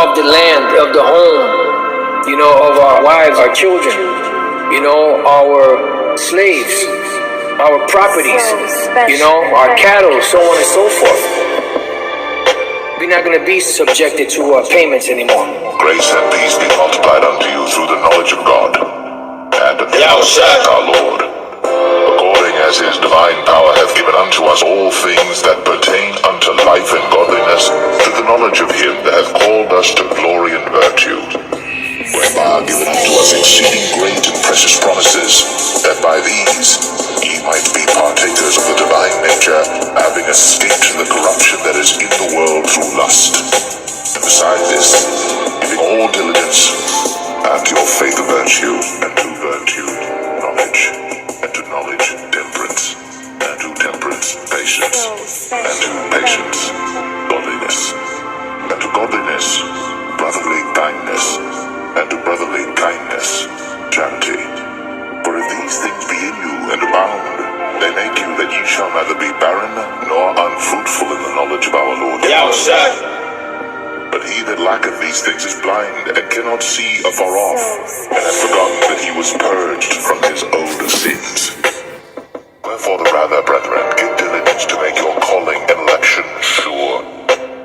of the land, of the home, of our wives, our children, our slaves, our properties, our cattle, so on and so forth. We're not going to be subjected to payments anymore. Grace and peace be multiplied unto you through the knowledge of God and of Jesus our Lord, according as his divine power hath given unto us all things that pertain unto life and godliness, through the knowledge of him that hath called us to glory and virtue, whereby are given unto us exceeding great and precious promises, that by these ye might be partakers of the divine nature, having escaped the corruption that is in the world through lust. And besides this, giving all diligence, and to your faith virtue, and to virtue knowledge, and to knowledge temperance, and to temperance patience, and to patience godliness, and to godliness brotherly kindness, and to brotherly kindness charity. For if these things be in you and abound, they make you that ye shall neither be barren nor unfruitful in the knowledge of our Lord. But he that lacketh these things is blind, and cannot see afar off, and hath forgotten that he was purged from his old sins. Wherefore the rather, brethren, give diligence to make your calling and election sure.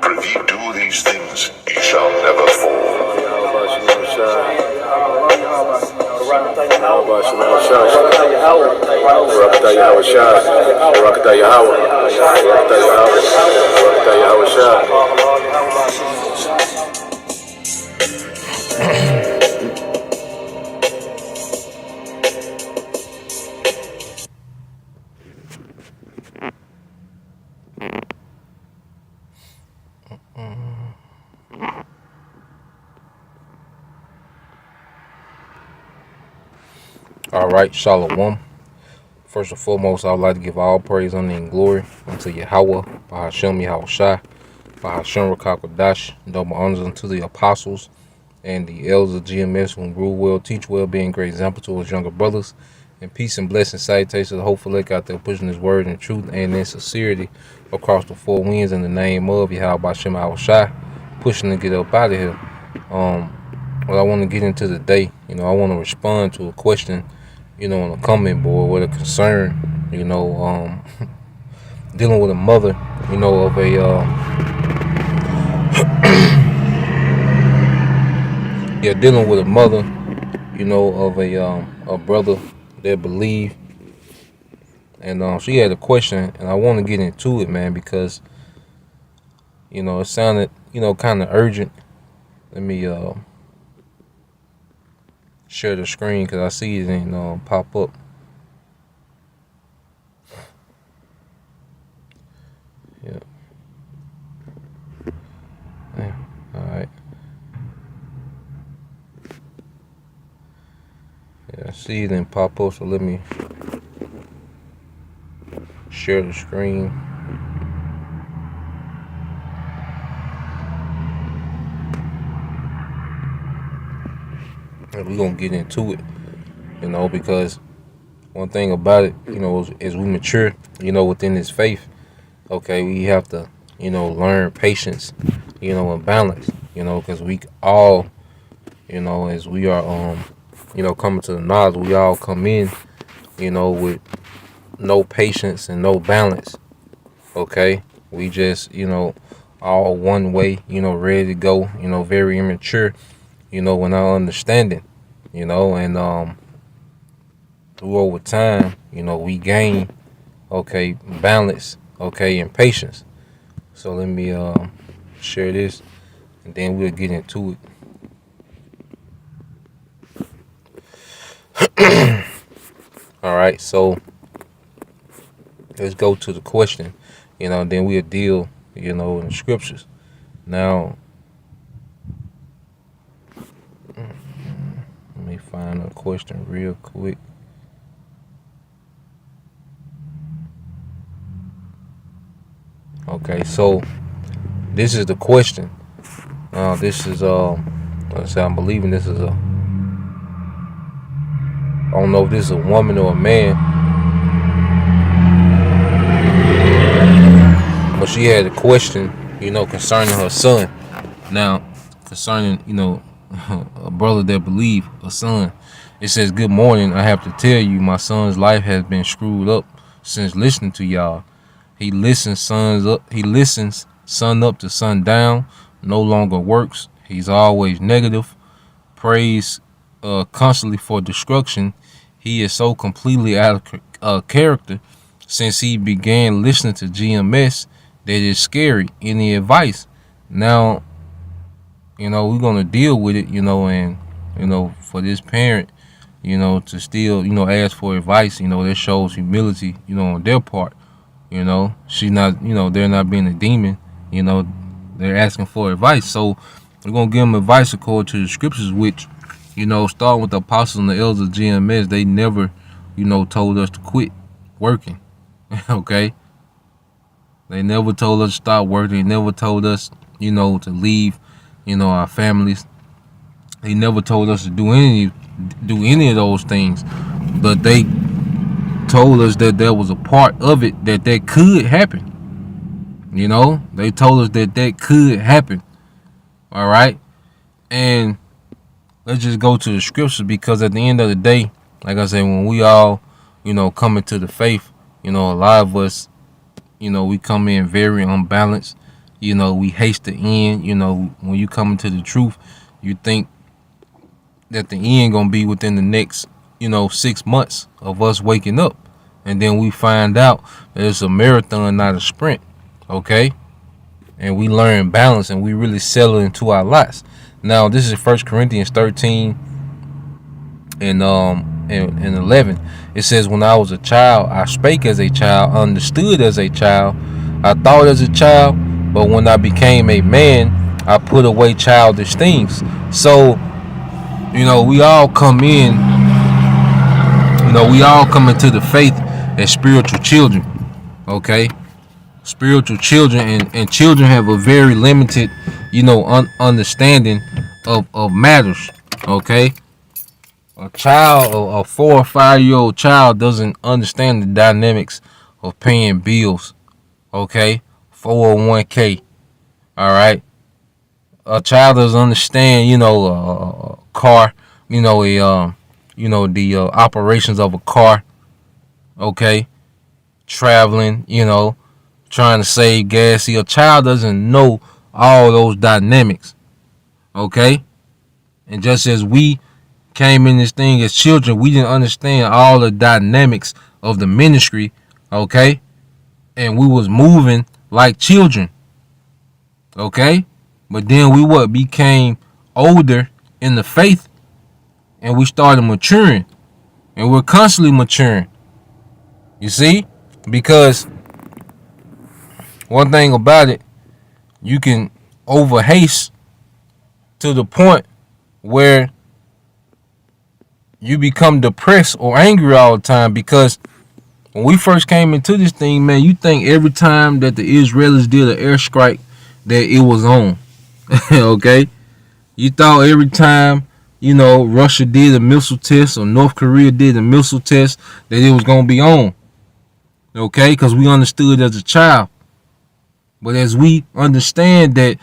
For if ye do these things, ye shall never fall. All right, Shalom. First and foremost, I would like to give all praise, honor, and glory unto Yahweh, Bahashem Yahushai, Bahashem Rakakadash, double honors unto the apostles and the elders of GMS who rule well, teach well, being great example to his younger brothers, and peace and blessing, salutations to the hopeful lake out there pushing his word in truth and in sincerity across the four winds in the name of Yahweh Bahashem Yahushai, pushing to get up out of here. What I want to get into today, I want to respond to a question, on a comment board with a concern, dealing with a mother, of a, dealing with a mother, of a brother that believed, and she had a question, and I want to get into it, man, because, it sounded, kind of urgent. Let me, share the screen because I see it and pop up. Yeah. All right. Yeah, I see it and pop up. So let me share the screen. And we're going to get into it, because one thing about it, as we mature, within this faith, okay, we have to, learn patience, and balance, because we all, as we are, coming to the knowledge, we all come in, with no patience and no balance, okay? We just, all one way, ready to go, very immature, without understanding, and through over time, we gain, okay, balance, okay, and patience. So let me share this, and then we'll get into it. All right, so let's go to the question, then we'll deal, in the scriptures. Now, let me find a question real quick. Okay, so this is the question. This is I'm believing this is I don't know if this is a woman or a man, but she had a question, concerning her son. Now, concerning, a brother that believe, a son. It says, "Good morning. I have to tell you, my son's life has been screwed up since listening to y'all. He listens sons up. He listens sun up to sundown. No longer works. He's always negative. Prays constantly for destruction. He is so completely out of character since he began listening to GMS that it's scary. Any advice?" Now, we're gonna deal with it, and for this parent, to still, ask for advice, that shows humility, on their part. She's not, they're not being a demon, they're asking for advice. So we're gonna give them advice according to the scriptures, which, starting with the apostles and the elders of GMS, they never, told us to quit working. Okay? They never told us to stop working. They never told us, to leave, our families. They never told us to do any of those things. But they told us that there was a part of it that could happen. They told us that could happen. All right? And let's just go to the scriptures, because at the end of the day, like I said, when we all, come into the faith, a lot of us, we come in very unbalanced. We haste the end. When you come into the truth, you think that the end gonna be within the next, 6 months of us waking up. And then we find out that it's a marathon, not a sprint. Okay? And we learn balance, and we really settle into our lots. Now, this is 1 Corinthians 13 and 11. It says, "When I was a child, I spake as a child, understood as a child, I thought as a child, but when I became a man, I put away childish things." So, we all come in, we all come into the faith as spiritual children. Okay? Spiritual children, and children have a very limited, understanding of matters. Okay? A child, a 4 or 5-year-old child doesn't understand the dynamics of paying bills. Okay? 401k. All right? A child doesn't understand, a car, the operations of a car. Okay? Traveling, trying to save gas. See, a child doesn't know all those dynamics. Okay? And just as we came in this thing as children, we didn't understand all the dynamics of the ministry. Okay? And we was moving like children. Okay? But then we became older in the faith, and we started maturing. And we're constantly maturing. You see? Because one thing about it, you can overhaste to the point where you become depressed or angry all the time. Because when we first came into this thing, man, you think every time that the Israelis did an airstrike that it was on. Okay? You thought every time, Russia did a missile test or North Korea did a missile test that it was going to be on. Okay? Because we understood as a child. But as we understand that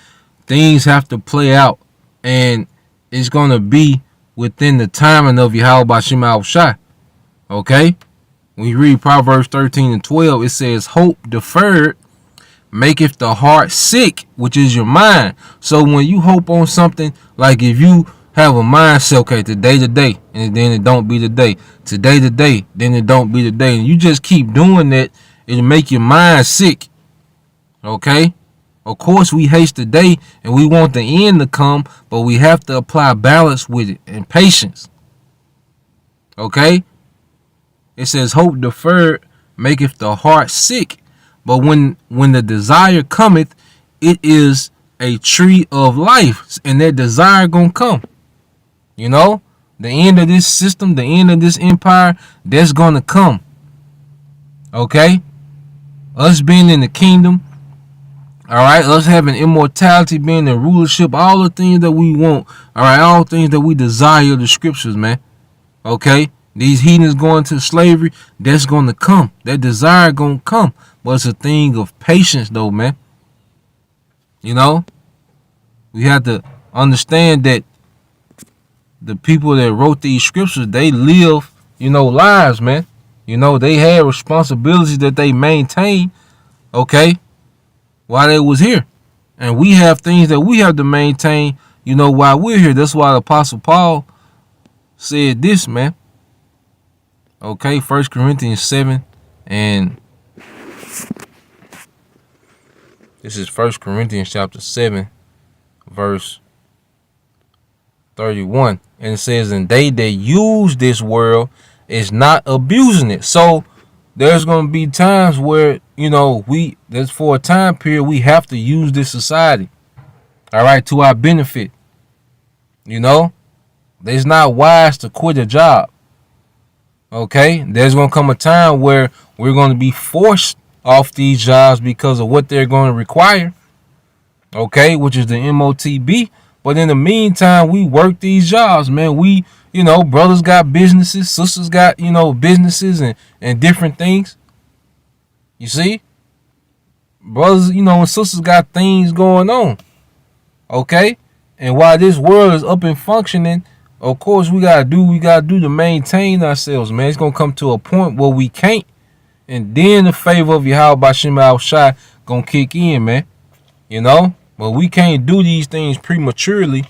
things have to play out, and it's going to be within the timing of Yahweh Shema Shai. Okay? When you read Proverbs 13 and 12, it says, "Hope deferred maketh the heart sick," which is your mind. So when you hope on something, like if you have a mindset, okay, today, and then it don't be today, today, then it don't be today, and you just keep doing that, it'll make your mind sick. Okay? Of course, we haste the day and we want the end to come, but we have to apply balance with it and patience. Okay? It says, "Hope deferred maketh the heart sick." But when the desire cometh, it is a tree of life, and that desire gonna come. The end of this system, the end of this empire, that's gonna come. Okay? Us being in the kingdom, all right, us having immortality, being in rulership, all the things that we want, all right, all things that we desire, the scriptures, man. Okay? These heathens going to slavery, that's going to come. That desire going to come. But it's a thing of patience, though, man. We have to understand that the people that wrote these scriptures, they live, lives, man. They had responsibilities that they maintained, okay, while they was here. And we have things that we have to maintain, while we're here. That's why the Apostle Paul said this, man. Okay, 1 Corinthians 7, and this is 1 Corinthians chapter 7, verse 31. And it says, and they that use this world is not abusing it. So there's going to be times where, that's for a time period, we have to use this society, all right, to our benefit. It's not wise to quit a job. Okay, there's going to come a time where we're going to be forced off these jobs because of what they're going to require. Okay, which is the MOTB. But in the meantime, we work these jobs, man. We, brothers got businesses, sisters got, businesses and different things. You see? Brothers, and sisters got things going on. Okay? And while this world is up and functioning, of course, we gotta do to maintain ourselves, man. It's gonna come to a point where we can't, and then the favor of Yahweh Bashim Al Shai gonna kick in, man. But we can't do these things prematurely,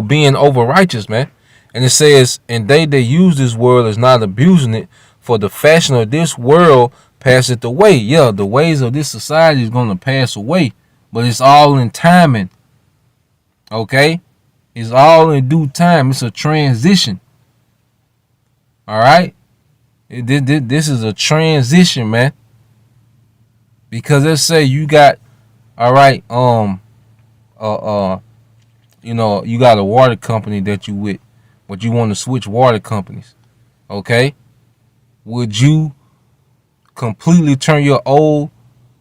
being over righteous, man. And it says, and they that use this world is not abusing it, for the fashion of this world passeth away. Yeah, the ways of this society is gonna pass away, but it's all in timing. Okay? It's all in due time. It's a transition. All right? This is a transition, man. Because let's say you got, all right, you got a water company that you with, but you want to switch water companies. Okay? Would you completely turn your old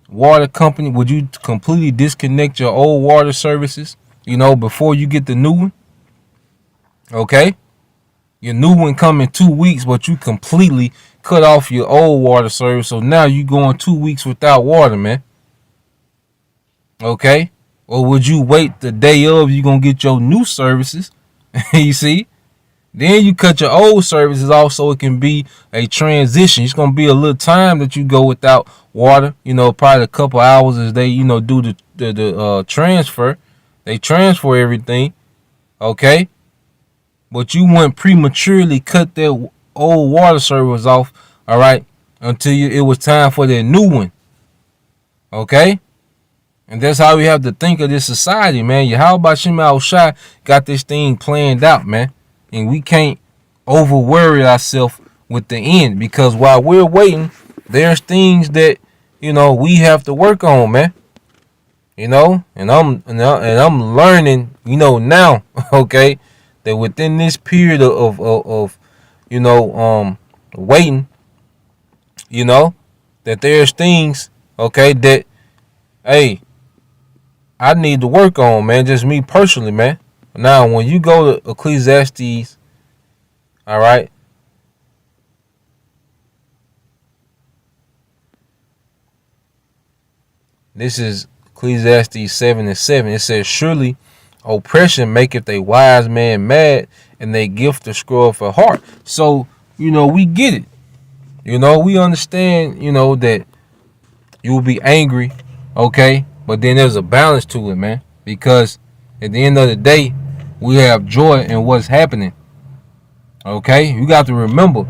water company? Would you completely disconnect your old water services? Before you get the new one. Okay? Your new one come in 2 weeks, but you completely cut off your old water service. So now you going 2 weeks without water, man. Okay? Or would you wait the day of you gonna get your new services? You see? Then you cut your old services off so it can be a transition. It's gonna be a little time that you go without water. Probably a couple hours as they, do the transfer. They transfer everything, okay? But you wouldn't prematurely cut their old water service off, all right, until it was time for their new one, okay? And that's how we have to think of this society, man. Yahweh Shem Al Shai got this thing planned out, man. And we can't over-worry ourselves with the end, because while we're waiting, there's things that, we have to work on, man. And I'm learning, now, okay, that within this period of waiting, that there's things, okay, that, hey, I need to work on, man, just me personally, man. Now, when you go to Ecclesiastes, all right, this is Ecclesiastes 7:7. It says, surely oppression maketh a wise man mad, and they gift the scroll for heart. So, we get it. We understand, that you will be angry, okay? But then there's a balance to it, man. Because at the end of the day, we have joy in what's happening. Okay? You got to remember,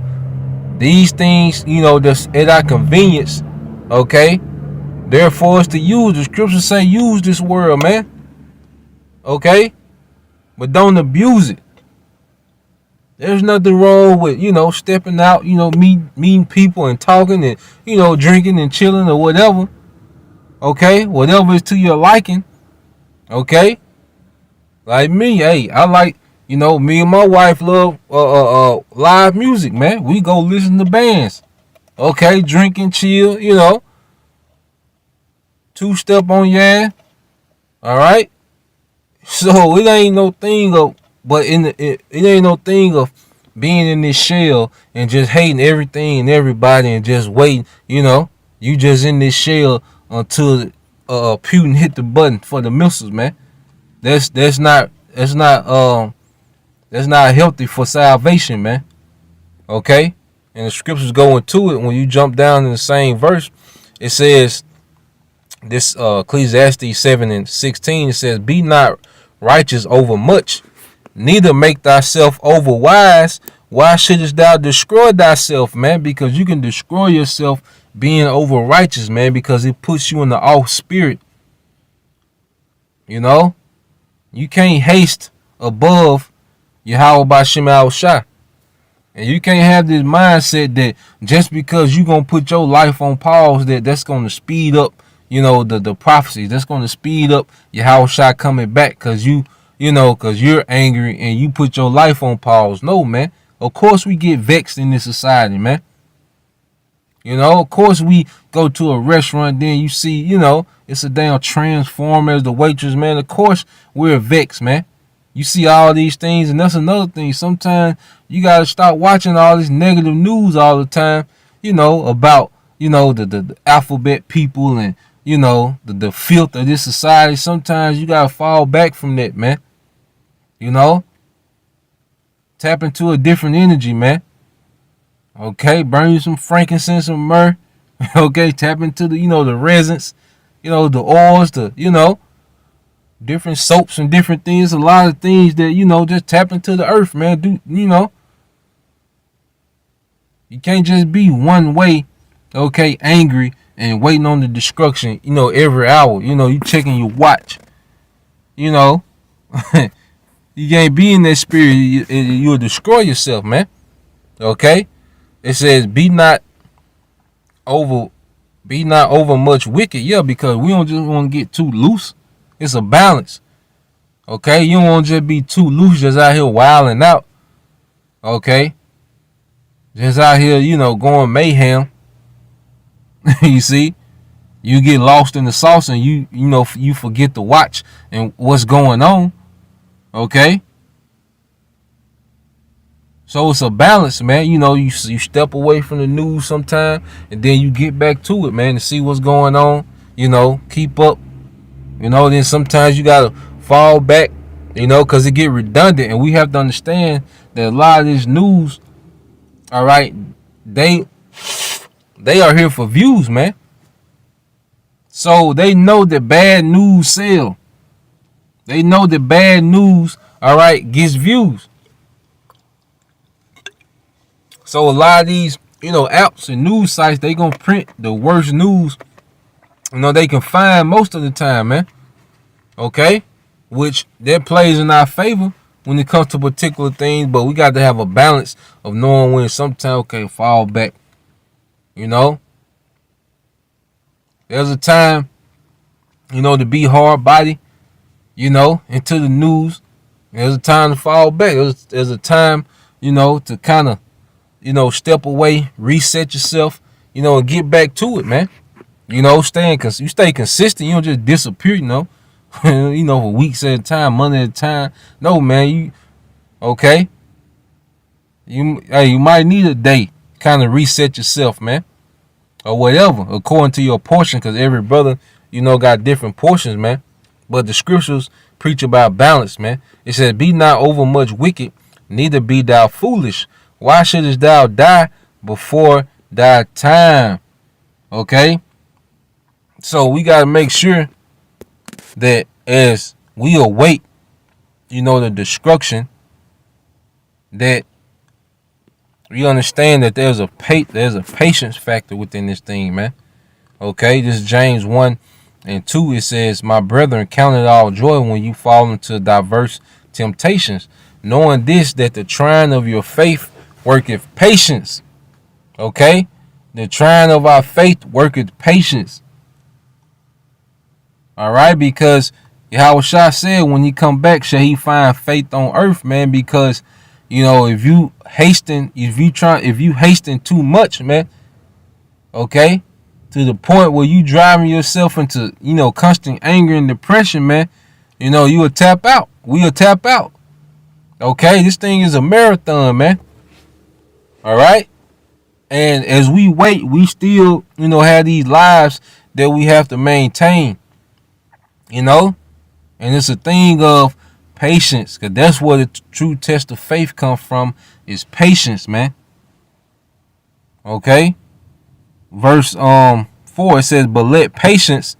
these things, that's at our convenience, okay? They're for us to use. The scriptures say use this world, man. Okay? But don't abuse it. There's nothing wrong with, stepping out, meeting people and talking and, drinking and chilling or whatever. Okay? Whatever is to your liking. Okay? Like me, hey, I like, me and my wife love live music, man. We go listen to bands. Okay? Drink and chill, two-step on your ass. All right? So it ain't no thing of, but it ain't no thing of being in this shell and just hating everything and everybody and just waiting. You just in this shell until Putin hit the button for the missiles, man. that's not healthy for salvation, man. Okay? And the scriptures go into it. When you jump down in the same verse, it says this Ecclesiastes 7:16, it says, "Be not righteous over much, neither make thyself over wise. Why shouldest thou destroy thyself, man?" Because you can destroy yourself being over righteous, man, because it puts you in the off spirit. You know? You can't haste above Yahweh Bashim Al Shah. And you can't have this mindset that just because you're going to put your life on pause, that's going to speed up, the prophecies. That's going to speed up Yahweh Shah coming back because because you're angry and you put your life on pause. No, man. Of course we get vexed in this society, man. Of course we go to a restaurant, then you see, it's a damn transformer as the waitress, man. Of course we're vexed, man. You see all these things, and that's another thing. Sometimes you gotta stop watching all this negative news all the time, about, the alphabet people and, the filth of this society. Sometimes you gotta fall back from that, man. Tap into a different energy, man. Okay, burn you some frankincense, some myrrh. Okay, tap into the, the resins, the oils, different soaps and different things. A lot of things that, just tap into the earth, man. You can't just be one way, okay, angry and waiting on the destruction, every hour. You checking your watch. You can't be in that spirit. You'll destroy yourself, man. Okay? It says, be not over much wicked. Yeah, because we don't just want to get too loose. It's a balance. Okay? You don't want to just be too loose, just out here wilding out. Okay? Just out here, going mayhem. You see? You get lost in the sauce and you forget to watch and what's going on. Okay? So it's a balance, man. You step away from the news sometime and then you get back to it, man, to see what's going on. Keep up. Then sometimes you gotta fall back, because it get redundant, and we have to understand that a lot of this news, all right, they are here for views, man. So they know that bad news sell. They know that bad news, all right, gets views. So a lot of these, apps and news sites, they gonna print the worst news, they can find most of the time, man. Okay? Which that plays in our favor when it comes to particular things, but we got to have a balance of knowing when sometimes, okay, fall back. There's a time, to be hard body, into the news. There's a time to fall back. There's a time, to kind of, step away, reset yourself, and get back to it, man. You stay consistent. You don't just disappear, for weeks at a time, months at a time. No, man, okay? You might need a day, kind of reset yourself, man, or whatever, according to your portion, because every brother, got different portions, man. But the scriptures preach about balance, man. It says, "Be not over much wicked, neither be thou foolish. Why shouldest thou die before thy time?" Okay? So we got to make sure that as we await, the destruction, that we understand that there's a patience factor within this thing, man. Okay? This is James 1:2. It says, "My brethren, count it all joy when you fall into diverse temptations, knowing this, that the trying of your faith worketh patience." Okay? The trying of our faith worketh patience. All right? Because Yahweh Shah said when he come back, shall he find faith on earth, man? Because, if you hasten too much, man, okay, to the point where you driving yourself into, constant anger and depression, man, you will tap out. We'll tap out. Okay? This thing is a marathon, man. All right? And as we wait, we still, have these lives that we have to maintain. And it's a thing of patience, because that's where the true test of faith comes from, is patience, man. Okay? Verse 4, it says, but let patience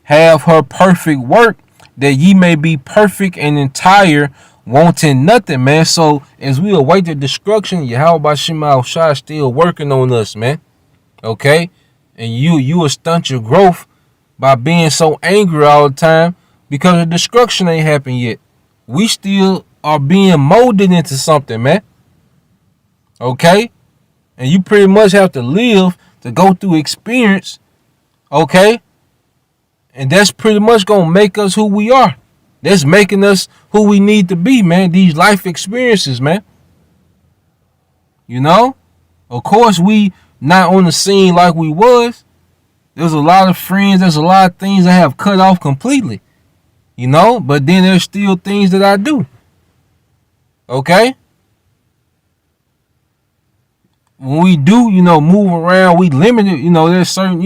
have her perfect work, that ye may be perfect and entire, wanting nothing, man. So as we await the destruction, Yahweh Shema Shai is still working on us, man. Okay? And you will stunt your growth by being so angry all the time, because the destruction ain't happened yet. We still are being molded into something, man. Okay? And you pretty much have to live to go through experience. Okay? And that's pretty much going to make us who we are. That's making us who we need to be, man. These life experiences, man. You know? Of course, we not on the scene like we was. There's a lot of friends. There's a lot of things I have cut off completely. You know? But then there's still things that I do. Okay? When we do, move around, we limit it. There's certain,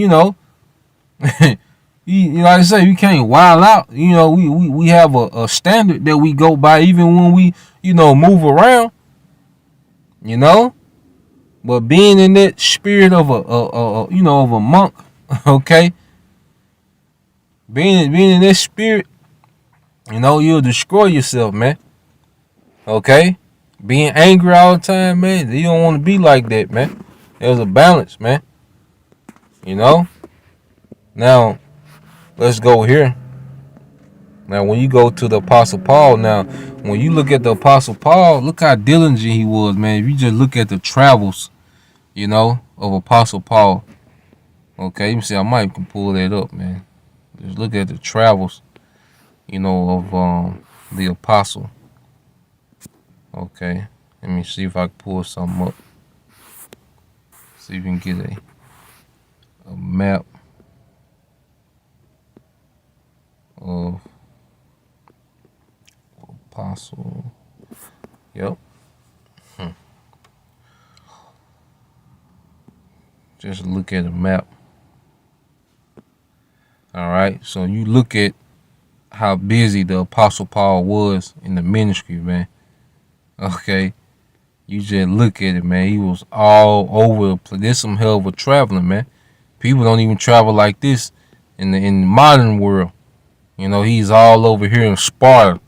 like I say, we can't wild out. We have a standard that we go by, even when we, move around. But being in that spirit of of a monk, okay. Being in that spirit, you'll destroy yourself, man. Okay. Being angry all the time, man, you don't want to be like that, man. There's a balance, man. Now, let's go here. Now, when you go to the Apostle Paul, now, when you look at the Apostle Paul, look how diligent he was, man. If you just look at the travels, of Apostle Paul. Okay, you see, I might can pull that up, man. Just look at the travels, of the Apostle. Okay, let me see if I can pull something up. See if we can get a map of Apostle. Yep. Just look at a map. All right. So you look at how busy the Apostle Paul was in the ministry, man. Okay. You just look at it, man. He was all over the place. There's some hell of a traveling, man. People don't even travel like this in the modern world. He's all over here in Sparta,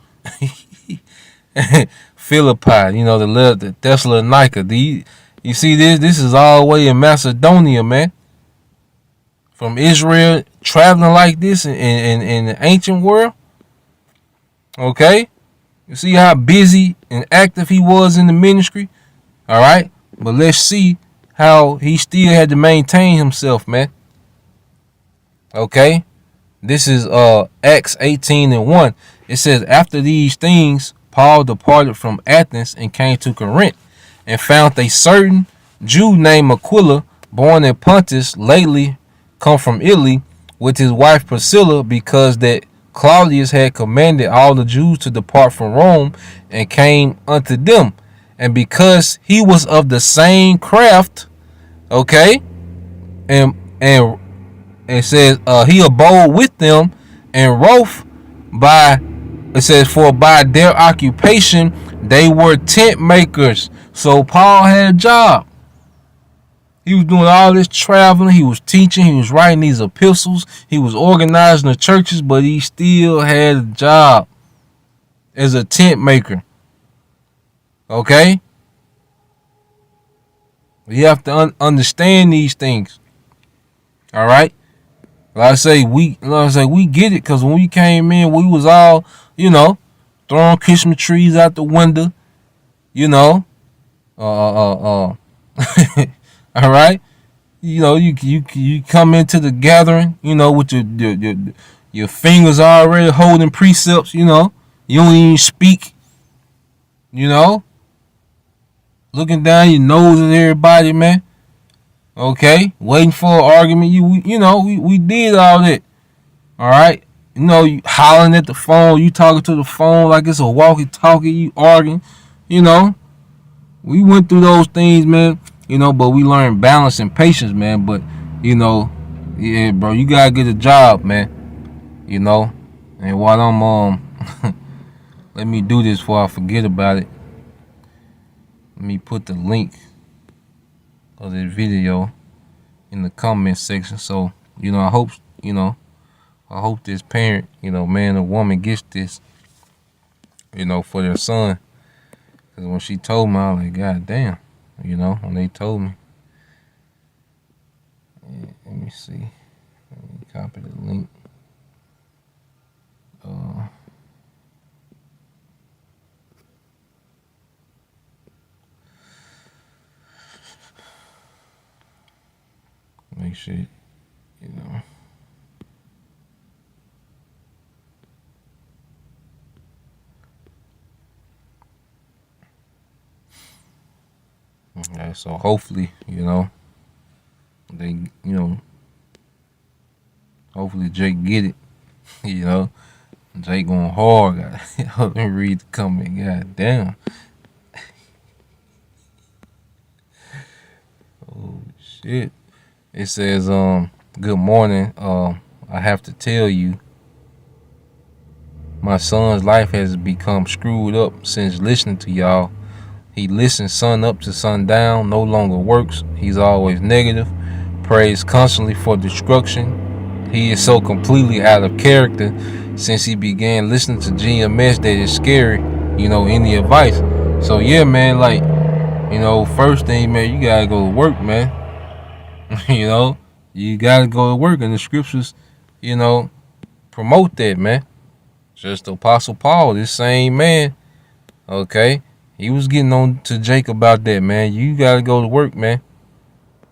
Philippi. The Thessalonica. You see this? This is all the way in Macedonia, man. From Israel, traveling like this in the ancient world. Okay? You see how busy and active he was in the ministry? All right? But let's see how he still had to maintain himself, man. Okay? This is Acts 18:1. It says, after these things, Paul departed from Athens and came to Corinth, and found a certain Jew named Aquila, born in Pontus, lately come from Italy, with his wife Priscilla, because that Claudius had commanded all the Jews to depart from Rome, and came unto them. And because he was of the same craft, okay, and it says he abode with them, and wrote by, it says, for by their occupation they were tent makers. So Paul had a job. He was doing all this traveling. He was teaching. He was writing these epistles. He was organizing the churches, but he still had a job as a tent maker. Okay? You have to understand these things. All right? Like I say, we get it, because when we came in, we was all, throwing Christmas trees out the window, all right. You come into the gathering, with your fingers already holding precepts, you don't even speak, looking down your nose at everybody, man. Okay, waiting for an argument. We did all that. All right. You hollering at the phone, you talking to the phone like it's a walkie-talkie, you arguing, We went through those things, man, but we learned balance and patience, man. But, yeah, bro, you gotta get a job, man. And while I'm let me do this before I forget about it. Let me put the link of this video in the comment section. So, I hope, I hope this parent, man or woman gets this, for their son. Because when she told me, I was like, God damn, when they told me. Yeah, let me see. Let me copy the link. Make sure, Okay, so hopefully, they, hopefully Jake get it, Jake going hard. Let me read the comment. God damn. Oh shit. It says, good morning. I have to tell you, my son's life has become screwed up since listening to y'all. He listens sun up to sundown, no longer works. He's always negative, prays constantly for destruction. He is so completely out of character since he began listening to GMS that it's scary, any advice. So yeah, man, like, first thing, man, you gotta go to work, man. You gotta go to work, and the scriptures, promote that, man. Just the Apostle Paul, this same man, okay, he was getting on to Jake about that, man. You gotta go to work, man.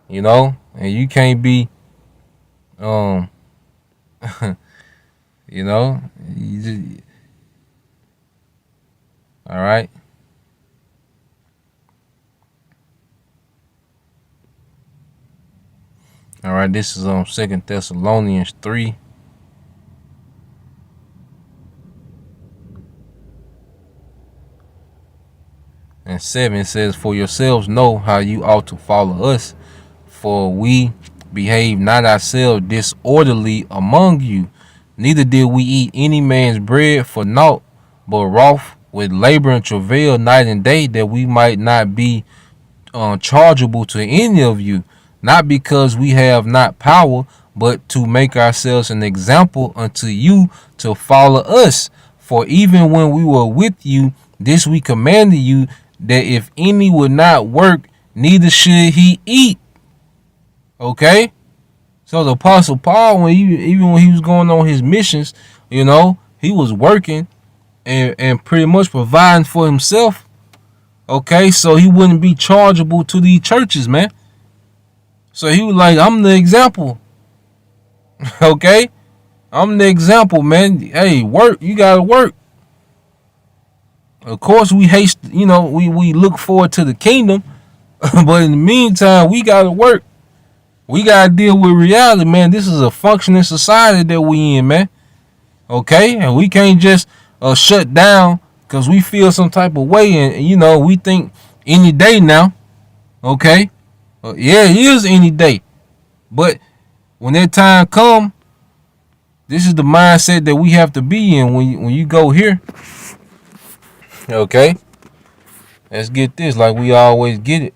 And you can't be, you just, all right. All right, this is 2 Thessalonians 3. And 7 says, for yourselves know how you ought to follow us, for we behave not ourselves disorderly among you, neither did we eat any man's bread for naught, but wrought with labor and travail night and day, that we might not be chargeable to any of you, not because we have not power, but to make ourselves an example unto you to follow us. For even when we were with you, this we commanded you, that if any would not work, neither should he eat. Okay? So the Apostle Paul, even when he was going on his missions, he was working and pretty much providing for himself. Okay, so he wouldn't be chargeable to these churches, man. So he was like, I'm the example. Okay? I'm the example, man. Hey, work. You gotta work. Of course, we hate, we look forward to the kingdom. But in the meantime, we gotta work. We gotta deal with reality, man. This is a functioning society that we in, man. Okay? And we can't just shut down because we feel some type of way. And, we think any day now. Okay? Yeah, it is any day. But when that time come, this is the mindset that we have to be in when you go here. Okay? Let's get this like we always get it.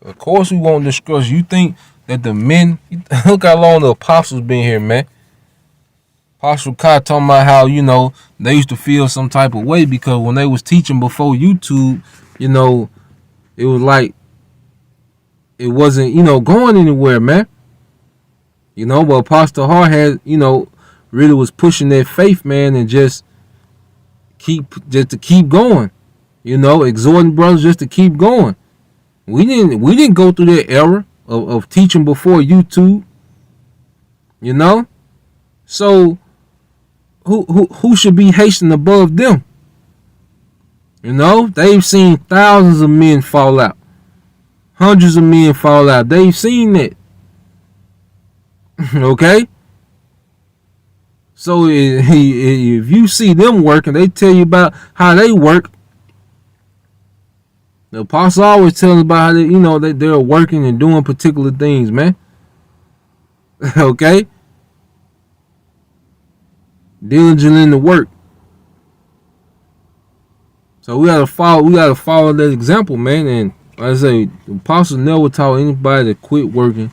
Of course we won't discuss. You think that the men, look how long the apostles been here, man. Apostle Kai talking about how, they used to feel some type of way because when they was teaching before YouTube, it was like it wasn't, going anywhere, man. But Apostle Hart had, really was pushing that faith, man, and just to keep going, exhorting brothers just to keep going. We didn't go through that era of teaching before YouTube, So who should be hastening above them? They've seen thousands of men fall out, hundreds of men fall out. They've seen that. Okay. So if you see them working, they tell you about how they work. The apostle always tells about how they, they're working and doing particular things, man. Okay, diligent in the work. So we gotta follow. We gotta follow that example, man. And like I say, the apostles never taught anybody to quit working,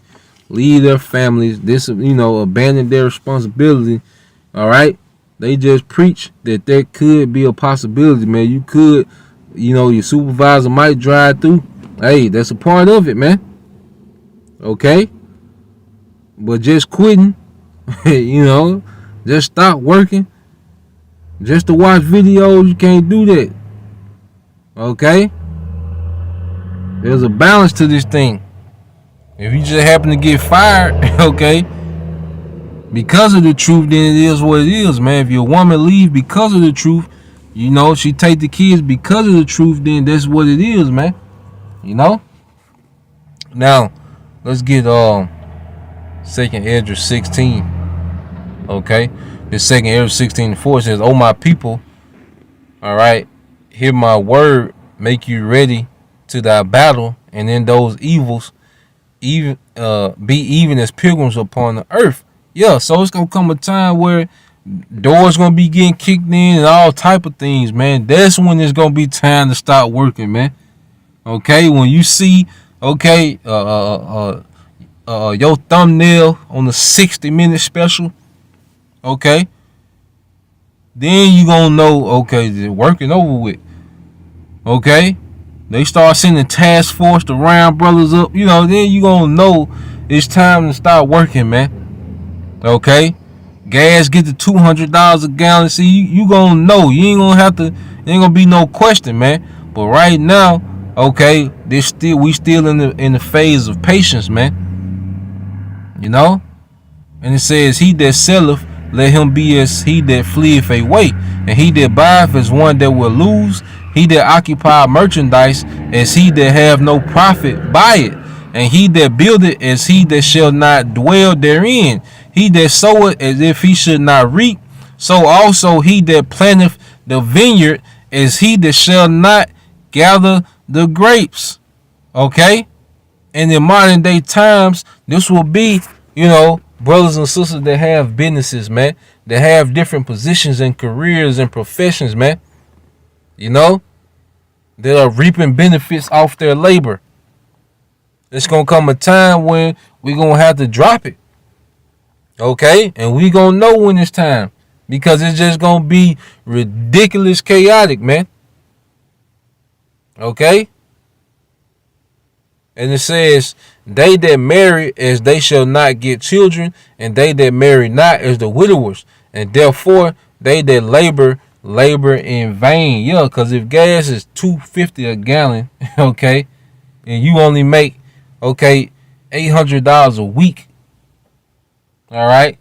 leave their families, abandon their responsibility. All right, they just preach that there could be a possibility, man. You could, your supervisor might drive through. Hey, that's a part of it, man. Okay, but just quitting, just stop working, just to watch videos, you can't do that. Okay, there's a balance to this thing. If you just happen to get fired, okay, because of the truth, then it is what it is, man. If your woman leave because of the truth, she take the kids because of the truth, then that's what it is, man. Now, let's get second Ezra 16. Okay. This second Ezra 16:4 says, "Oh my people, all right, hear my word, make you ready to thy battle, and in those evils even be even as pilgrims upon the earth." Yeah, so it's gonna come a time where doors gonna be getting kicked in and all type of things, man. That's when it's gonna be time to start working, man. Okay, when you see, okay, your thumbnail on the 60-minute special, okay, then you gonna know, okay, the working over with. Okay, they start sending task force to round brothers up, then you gonna know it's time to start working, man. Okay, gas get to $200 a gallon. See, you gonna know. You ain't gonna have to. Ain't gonna be no question, man. But right now, okay, we still in the phase of patience, man. And it says, "He that selleth, let him be as he that fleeth away, and he that buyeth as one that will lose. He that occupy merchandise as he that have no profit by it, and he that buildeth as he that shall not dwell therein. He that soweth as if he should not reap, so also he that planteth the vineyard as he that shall not gather the grapes." Okay? And in modern day times, this will be, brothers and sisters that have businesses, man, that have different positions and careers and professions, man, that are reaping benefits off their labor. It's going to come a time when we're going to have to drop it. Okay? And we going to know when it's time, because it's just going to be ridiculous chaotic, man. Okay? And it says, "They that marry as they shall not get children, and they that marry not as the widowers, and therefore they that labor in vain." Yeah, because if gas is $2.50 a gallon, okay, and you only make, okay, $800 a week, all right,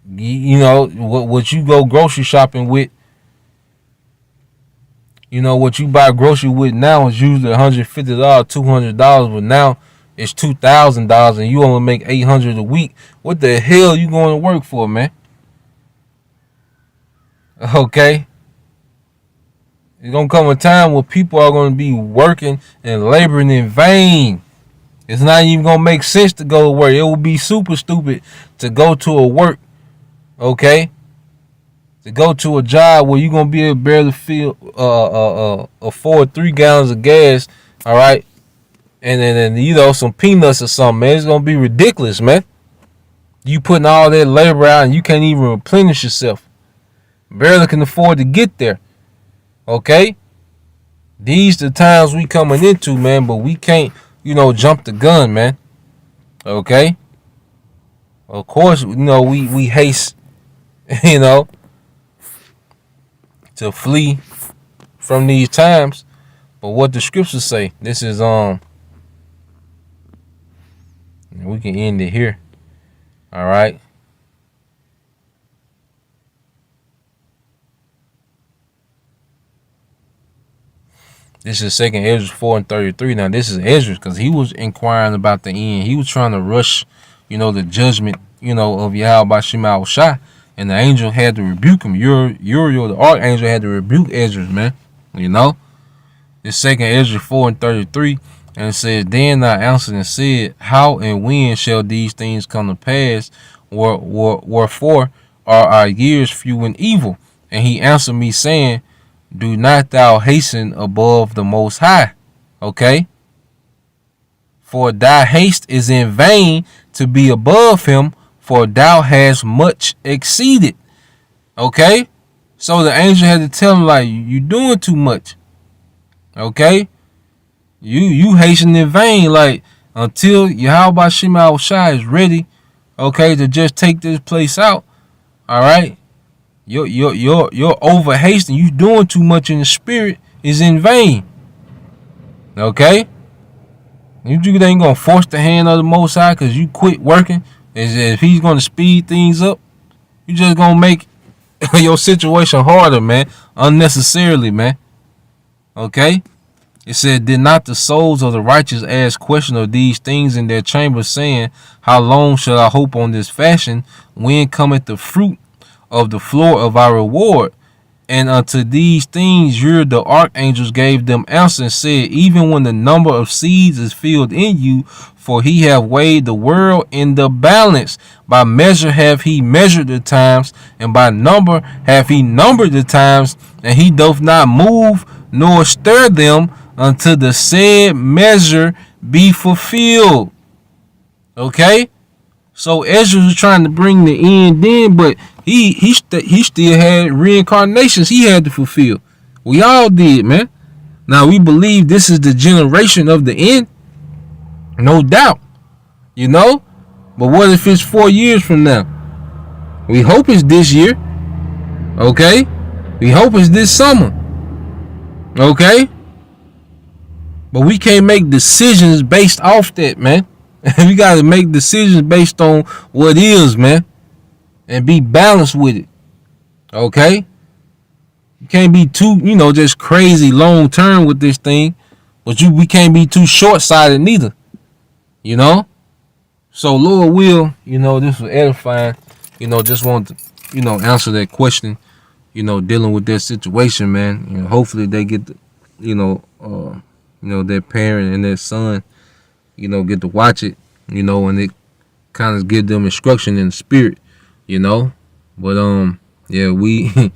what you go grocery shopping with. What you buy grocery with now is usually $150, $200, but now it's $2,000, and you only make $800 a week. What the hell you going to work for, man? Okay, it's gonna come a time where people are gonna be working and laboring in vain. It's not even gonna make sense to go to work. It will be super stupid to go to a work, okay, to go to a job where you're gonna be able to barely afford 3 gallons of gas, all right, and then some peanuts or something, man. It's gonna be ridiculous, man. You putting all that labor out and you can't even replenish yourself. Barely can afford to get there. Okay? These the times we coming into, man, but we can't, jump the gun, man. Okay? Of course, we haste, to flee from these times. But what the scriptures say, this is we can end it here. All right. This is 2nd Ezra 4:33. Now this is Ezra, because he was inquiring about the end. He was trying to rush, the judgment, of Yahweh Shema Shai, and the angel had to rebuke him. Uriel, the archangel, had to rebuke Ezra, man. This 2nd Ezra 4:33, And it says, then I answered and said, how and when shall these things come to pass? Wherefore are our years few and evil? And he answered me, saying, do not thou hasten above the Most High. Okay? For thy haste is in vain to be above him, for thou hast much exceeded. Okay? So the angel had to tell him, like, you doing too much. Okay? You hasten in vain, like, until Yahweh Shema Shai is ready, okay, to just take this place out. All right? You're over hasting. You doing too much in the spirit is in vain. Okay? You ain't gonna force the hand of the Most High because you quit working. As if he's gonna speed things up, you just gonna make your situation harder, man. Unnecessarily, man. Okay? It said, did not the souls of the righteous ask question of these things in their chambers, saying, how long shall I hope on this fashion? When cometh the fruit of the floor of our reward? And unto these things the archangels gave them answer and said, even when the number of seeds is filled in you, for he have weighed the world in the balance. By measure have he measured the times, and by number have he numbered the times, and he doth not move nor stir them until the said measure be fulfilled. Okay? So Ezra was trying to bring the end in, but he still had reincarnations he had to fulfill. We all did, man. Now we believe this is the generation of the end, no doubt, you know. But what if it's 4 years from now? We hope it's this year, okay? We hope it's this summer, okay? But we can't make decisions based off that, man. We got to make decisions based on what is, man. And be balanced with it. Okay? You can't be too, just crazy long term with this thing. But we can't be too short sighted neither. You know? So Lord will, this was edifying. Just want to, answer that question. Dealing with their situation, man. Hopefully they get the, their parent and their son, get to watch it, and it kind of give them instruction in the spirit. But yeah, we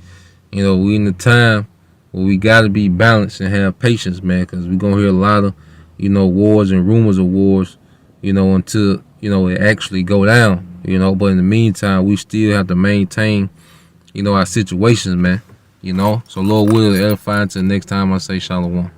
we in the time where we gotta be balanced and have patience, man, because we're gonna hear a lot of wars and rumors of wars, until it actually go down, but in the meantime we still have to maintain our situations, man. So Lord will edify until next time I say shalom.